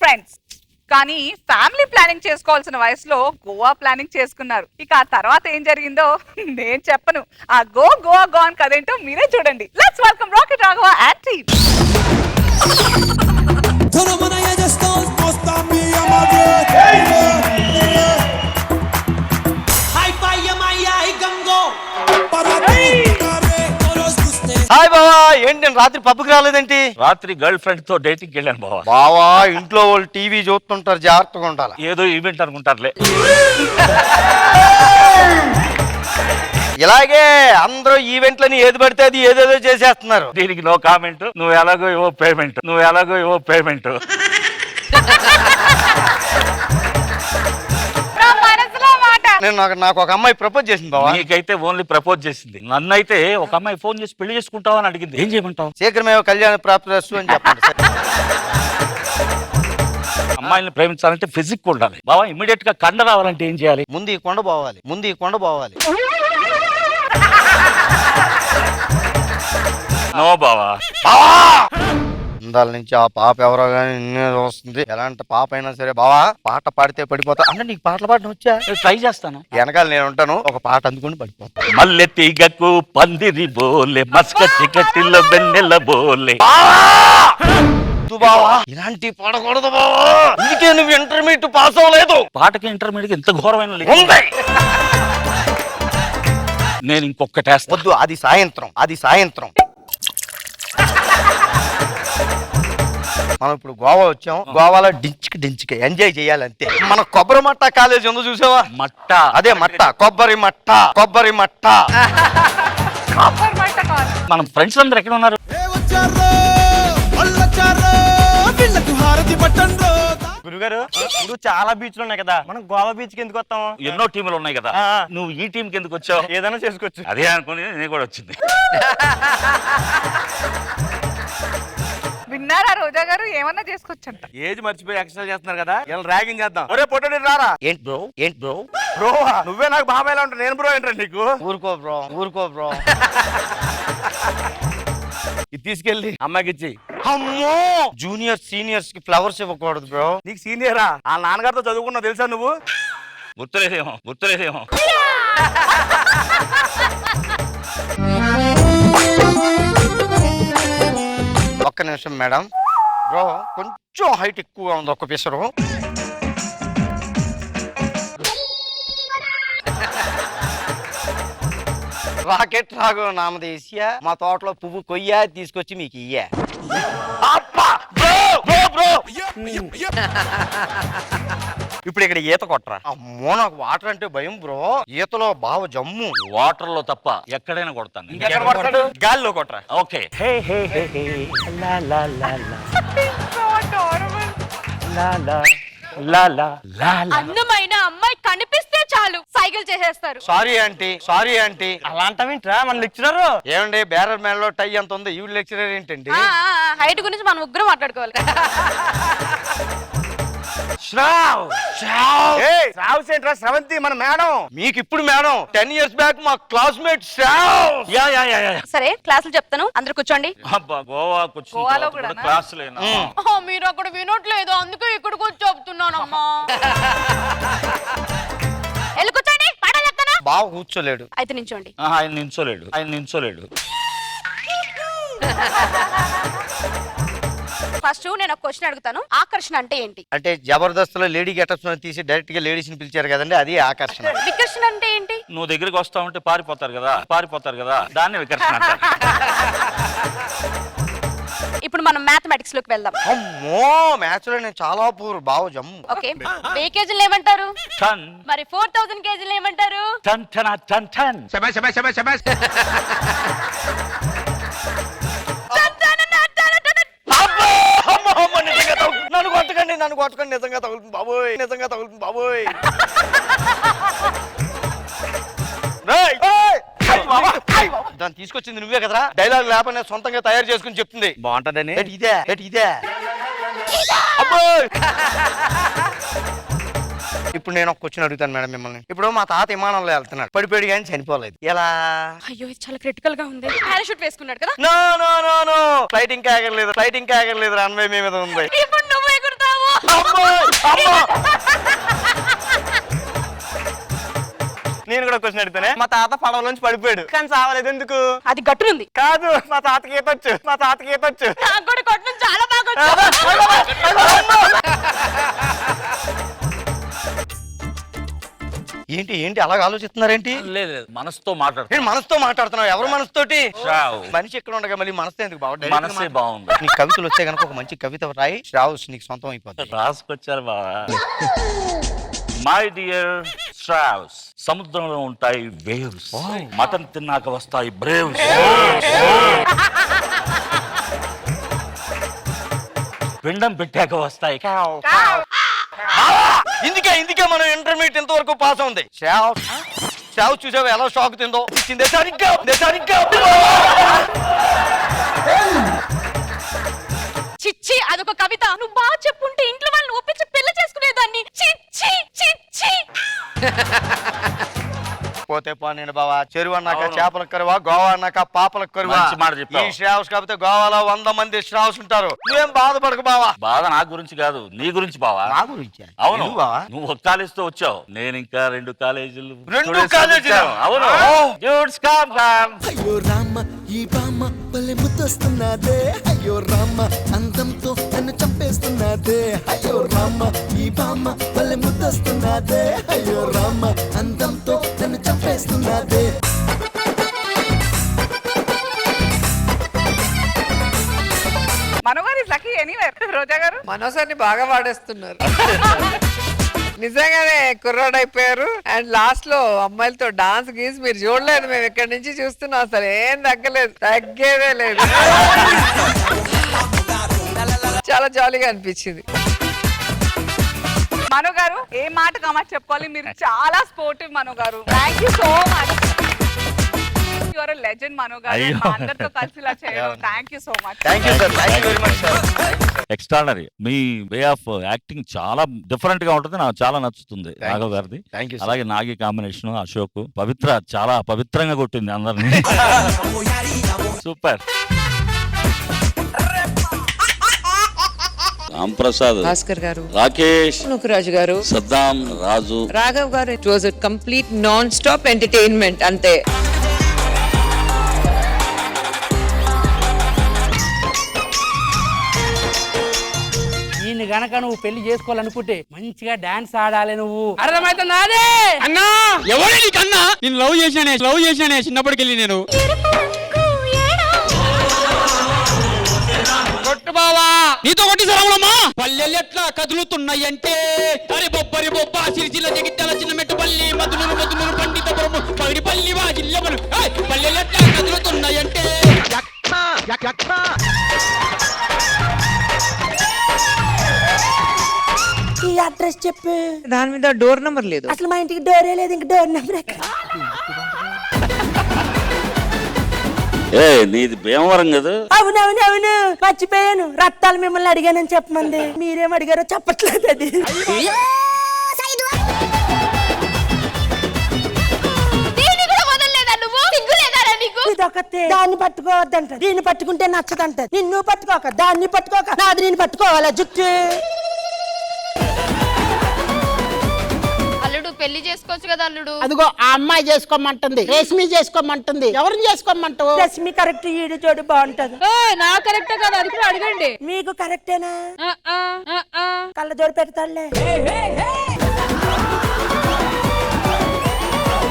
Friends. కానీ family planning చేసుకోవాల్సిన వయసులో గోవా ప్లానింగ్ చేసుకున్నారు. ఇక ఆ తర్వాత ఏం జరిగిందో నేను చెప్పను. ఆ గోవా గోన్ కదేంటో మీరే చూడండి. Let's welcome rocket Raghava and team. Hi బావా, ఏంటి నేను రాత్రి పబ్కి రాలేదేంటి? రాత్రి గర్ల్ ఫ్రెండ్ తో డేటింగ్ వెళ్ళాను బావా. బావా, ఇంట్లో వాళ్ళు టీవీ చూస్తుంటారు, జాగ్రత్తగా ఉండాలి. ఏదో ఈవెంట్ అనుకుంటారులే. ఇలాగే అందరూ ఈవెంట్లని ఏది పడితే అది ఏదేదో చేసేస్తున్నారు. దీనికి నో కామెంట్. నువ్వు ఎలాగో ఇవ్వ పేమెంట్. నేను నాకు ఒక అమ్మాయి ప్రపోజ్ చేసింది బావా. నీకైతే ఓన్లీ ప్రపోజ్ చేసింది. నన్నైతే ఒక అమ్మాయి ఫోన్ చేసి పెళ్లి చేసుకుంటావా అని అడిగింది. ఏం చేయమంటావు? శీఘ్రమేవో కళ్యాణ ప్రాప్తిరస్తు అని చెప్పండి. అమ్మాయిని ప్రేమించాలంటే ఫిజిక్ ఉండాలి బావా. ఇమీడియట్ గా కండ రావాలంటే ఏం చేయాలి? ముందు ఈ కొండ పోవాలి. నో బావా. ఇందాల నుంచి ఆ పాప ఎవరో గానీ వస్తుంది. ఎలాంటి పాప అయినా సరే బావా, పాట పాడితే పడిపోతా. అంటే నీకు పాటలు పాడడం వచ్చా? ట్రై చేస్తాను. వెనకాల నేను ఉంటాను, ఒక పాట అందుకుని పడిపోతా. మల్లె తీగకు పందిరి బోలే, మస్క చికటిలో వెన్నెల బోలే. బావా, ఇలాంటి పాడకూడదు బావా. ఇందుకే నువ్వు ఇంటర్మీడియట్ పాస్ అవ్వలేదు. పాటకి ఇంటర్మీడియట్ ఇంత ఘోరమైన నేను ఇంకొకటి వేస్తా. వద్దు, అది సాయంత్రం. మనం ఇప్పుడు గోవా వచ్చాం. గోవాలో డించికి ఎంజాయ్ చేయాలంతే. మన కొబ్బరి మట్ట కాలేజ్ ఉందో చూసావా? మట్ట, అదే మట్ట, కొబ్బరి మట్ట. మనం ఫ్రెండ్స్ అందరు ఎక్కడ ఉన్నారు? గురుగారు, ఇప్పుడు చాలా బీచ్లు ఉన్నాయి కదా, మనం గోవా బీచ్ కి ఎందుకు వస్తాము? ఎన్నో టీములు ఉన్నాయి కదా, నువ్వు ఈ టీం కి ఎందుకు వచ్చావు? ఏదైనా చేసుకోవచ్చు. అదే అనుకుని నేను కూడా వచ్చింది. విన్నారా రోజా గారు? ఏమన్నా చేసుకోవచ్చంట. ఏజ్ మర్చిపోయి ఎక్సర్సైజ్ చేస్తున్నారు కదా, ఇలా ర్యాగింగ్ చేద్దాం. ఒరే పొట్టడి రారా. ఏంటి బ్రో? బ్రో నువ్వే నాకు బాబాయ్లా ఉంటా, నేను బ్రో ఏంట్రా నీకు? ఊరుకో బ్రో. ఇది తీసుకెళ్ళి అమ్మాయికి ఇచ్చి. అమ్మో, జూనియర్ సీనియర్స్ కి ఫ్లవర్స్ ఇవ్వకూడదు బ్రో. నీకు సీనియరా? ఆ నాన్నగారితో చదువుకున్నావు తెలుసా నువ్వు? గుర్తులేదేమో. ఒక్క నిమిషం మేడం. బ్రో కొంచెం హైట్ ఎక్కువగా ఉంది, ఒక్క పిసరు. రాకెట్ రాఘవ నామదేశీయ, మా తోటలో పువ్వు కొయ్యా, తీసుకొచ్చి మీకు ఇయ్యా. ఇప్పుడు ఇక్కడ ఈత కొట్టరా? అమ్మో, నాకు వాటర్ అంటే భయం బ్రో. ఈతలో బావ జమ్ము. వాటర్ లో తప్ప ఎక్కడైనా కొడతాను. ఇంకెక్కడ కొడతాడు? గాల్లో కొట్టరా. ఓకే. అందమైన అమ్మాయి కనిపిస్తే చాలు సైకిల్ చేసేస్తారు. Sorry aunty. అలాంటివింట్రా మన లెక్చరర్. ఏమండి, బేరర్ మ్యాన్ లో టై ఎంత ఉంది, ఈవిడ లెక్చరర్ ఏంటండి? హైట్ గురించి మనం ముగ్గురు మాట్లాడుకోవాలి. శ్రవంతి మన మేడం. మీకు ఇప్పుడు మేడం, 10 years బ్యాక్ మా క్లాస్మేట్ సరే, క్లాసులు చెప్తాను, అందరు కూర్చోండి. గోవాలో కూడా క్లాస్ లేనా? మీరు అక్కడ వినట్లేదు, అందుకే ఇక్కడికి వచ్చి చెప్తున్నానమ్మా. వెళ్ళి కూర్చోండి, పాఠాలు చెప్తాను. బావ కూర్చోలేడు. అయితే నించోండి. ఆయన నించోలేడు. ఫస్ట్ నేను ఒక క్వశ్చన్ అడుగుతాను. ఆకర్షణ అంటే ఏంటి? అంటే జబర్దస్త్ లో లేడీ గెటప్స్ తీసి డైరెక్ట్ గా లేడీస్ ని పిలిచారు కదండి, అది ఆకర్షణ. వికర్షణ అంటే ఏంటి? నువ్వు దగ్గరికి వస్తా ఉంటే పారిపోతారు కదా, దాన్ని వికర్షణ అంటారు. ఇప్పుడు మనం మ్యాథమెటిక్స్ లోకి వెళ్దాం. అమ్మో, మ్యాథ్స్ లో నేను చాలా పూర్, బావ జమ్ము. ఓకే, 1000 కేజీలు ఏమంటారు? టన్. మరి 4000 కేజీలు ఏమంటారు? టన్. నన్ను కొట్టకండి, నిజంగా తగులుతుంది బాబోయ్. దాన్ని తీసుకొచ్చింది నువ్వే కదరా. డైలాగ్ లేపనే సొంతంగా తయారు చేసుకుని చెప్తుంది. బాగుంటదని. ఇదే ఇప్పుడు నేను ఒక క్వశ్చన్ అడుగుతాను మేడం మిమ్మల్ని. ఇప్పుడు మా తాత విమానంలో వెళ్తున్నాడు, పడిపోయాడు కానీ చనిపోలేదు, ఎలా? అయ్యో, ఇది చాలా క్రిటికల్ గా ఉంది. పారాషూట్ వేసుకున్నాడు కదా? నో ఫ్లైట్ ఇంకా ఆగలేదు, రన్వే మీద ఉంది. ఇప్పుడు నువ్వు ఎగురుతావు. నేను కూడా క్వశ్చన్ అడుగుతానే. మా తాత పడవలోంచి పడిపోయాడు కానీ చావలేదు ఎందుకు? అది గట్టునుంది. కాదు, మా తాతకి ఈతొచ్చు. నాకు కూడా కొట్టడం చాలా బాగా వచ్చు. ఏంటి ఏంటి అలాగ ఆలోచిస్తున్నారేంటి? లేదు లేదు, మనసుతో మాట్లాడు. నేను మనసుతో మాట్లాడుతున్నావు. ఎవరు మనసుతోటి? శ్రావ్. మనిషి ఎక్కడ ఉండగా మళ్ళీ మనసుతో ఎందుకు బావ? మనసే బాగుంది. నీ కవితలు వస్తే కనుక ఒక మంచి కవిత రాయి, శ్రావ్స్ నీకు సొంతం అయిపోతుంది. రాసుకొచ్చారు బావా. మై డియర్ శ్రావ్స్, సముద్రంలో ఉంటాయి వేవ్స్, మటన్ తిన్నాక వస్తాయి బ్రేవ్స్, పిండం పెట్టాక వస్తాయి ఇందుకే మనం ఇంటర్మీడియట్ ఇంతవరకు పాస్ ఉంది. శ్రావ్ చూసావు ఎలా షాక్ తిందో? ఇచ్చిందే సరిగ్గా చిచ్చి అదొక కవిత. నువ్వు బాగా చెప్పుంటే ఇంట్లో వాళ్ళని ఒప్పించి పెళ్లి చేసుకునేదాన్ని. చిచ్చి చిచ్చి. పోతే పోనీ బావా. చెరువు అన్నాక చేపలకు కరువా, గోవా అన్నాక పాపలకు కరువా. మంచి మాట చెప్పావు. ఈ శ్రావ్స్ కాకపోతే గోవాలో 100 మంది శ్రావ్స్ ఉంటారు. నువ్వేం బాధపడకు బావా. బాధ నా గురించి కాదు, నీ గురించి బావా. నా గురించి? అవును ఎందుకు బావా? నువ్వు ఒక కాలేజీతో వచ్చావు, నేను ఇంకా 2 కాలేజీలు. 2 కాలేజీలా? అవును. Dudes, come. అయ్యో రామ ఈ బామ్మ భలే ముద్దొస్తున్నదే. అయ్యో రామ అందంతో నన్ను చంపేస్తున్నదే. అయ్యో రామ ఈ బామ్మ భలే ముద్దొస్తున్నదే. అయ్యో రామ అందంతో నన్ను చంపేస్తున్నదే. మనోగారు ఇస్ లక్కీ ఎనీవేర్. రోజా గారు మనోసారిని బాగా వాడేస్తున్నారు. నిజంగానే కుర్రాడు అయిపోయారు. అండ్ లాస్ట్ లో అమ్మాయిలతో డాన్స్ గీసి మీరు చూడలేదు, మేము ఇక్కడి నుంచి చూస్తున్నాం. అసలు ఏం తగ్గలేదు, తగ్గేదే లేదు. చాలా జాలీగా అనిపించింది. మనో గారు ఏ మాట కామాట చెప్పుకోవాలి, మీరు చాలా స్పోర్టివ్ మనో గారు. Thank you so much. You are a legend Mano గారు. అయ్యో. మా అందరితో కలిసి ఇలా చేయడం thank you so much. Thank you sir. Thank you very much sir. Extraordinary. మీ వే ఆఫ్ యాక్టింగ్ చాలా డిఫరెంట్ గా ఉంటుంది, నాకు చాలా నచ్చుతుంది. Thank you. రాఘవ్ గారిది. Thank you. అలాగే నాగి కాంబినేషన్, అశోక్, పవిత్ర చాలా పవిత్రంగా కొట్టింది అందరినీ. సూపర్. రాంప్రసాద్, భాస్కర్ గారు, రాకేష్, నుకురాజు గారు, సద్దాం, రాజు, రాఘవ్ గారు. It was a complete non stop entertainment అంతే. ఈయన గనక నువ్వు పెళ్లి చేసుకోవాలనుకుంటే మంచిగా డాన్స్ ఆడాలి. నువ్వు అర్థమైతే అన్నా ఎవడే నీకు అన్నా? నేను లవ్ చేసినానే చిన్నప్పటికెళ్ళి నేను. కొట్టు బావా, నీతో కొట్టి సరమమ్మా. పల్లెలు ఎట్లా కదులుతున్నాయంటే అరే బొబ్బరి బొబ్బ సిరిసిల్ల జగిత్యాల చిన్న మెట్టుపల్లి మధునూరు పండితపురం పగిడిపల్లి వాజిల్లములు పల్లెలు ఎట్లా కదులుతున్నాయంటే. ఈ అడ్రస్ చెప్పు. దాని మీద డోర్ నంబర్ లేదు. అసలు మా ఇంటికి డోరే లేదు, ఇంక డోర్ నెంబర్ ఏ నీది భీమవరం కదా? అవునవునవును మర్చిపోయాను. రత్తాలు మిమ్మల్ని అడిగానని చెప్పమంది, మీరేం అడిగారో చెప్పట్లేదు. అది ఇదొకతే. దాన్ని పట్టుకోవద్దంట, దీన్ని పట్టుకుంటే నచ్చదంట. నిన్ను పట్టుకోక, దాన్ని పట్టుకోక, నాది నేను పట్టుకోవాలా జుట్టు. అల్లుడు పెళ్లి చేసుకోవచ్చు కదా అల్లుడు. అదిగో ఆ అమ్మాయి చేసుకోమంటుంది, రేష్మి చేసుకోమంటుంది. ఎవరిని చేసుకోమంటావు? రష్మి కరెక్ట్, ఈడు జోడు బాగుంటది. నా కరెక్టే కదా, అది కూడా అడగండి. మీకు కరెక్టేనా? కళ్ళ జోడు పెడతాడులే.